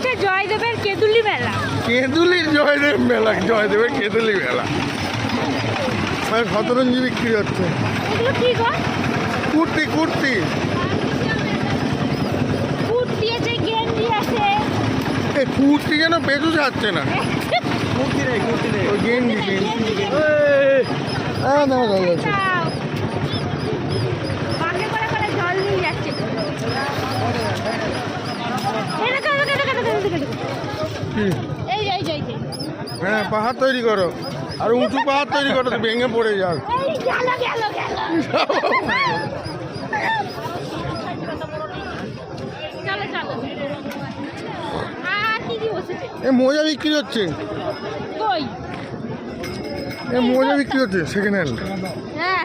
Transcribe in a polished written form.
হচ্ছে জয়দেবের কেঁদুলি মেলা। কেঁদুলির জয়দেব মেলা, জয়দেবের কেঁদুলি মেলা। শতরঞ্জি বিক্রি হচ্ছে। এগুলো কি গো? কুর্তি কুর্তি কুর্তি আছে, গেঞ্জি আছে। এই কুর্তি যেন পেছু যাচ্ছে না। ওই গেঞ্জি গেঞ্জি হ্যাঁ না দাও। বাঁকে করে করে জল নিয়ে যাচ্ছে। এই এই এই এই। হ্যাঁ পাহাড় তৈরি করো, আর উঁচু পাহাড় তৈরি করো, তো ভেঙে পড়ে যাও। এই গেল গেল গেল। চলো চলো। কি কি বসেছে? এ মোজা বিক্রি হচ্ছে, কই? এ মোজা বিক্রি হচ্ছে সেকেন্ড হ্যান্ড। হ্যাঁ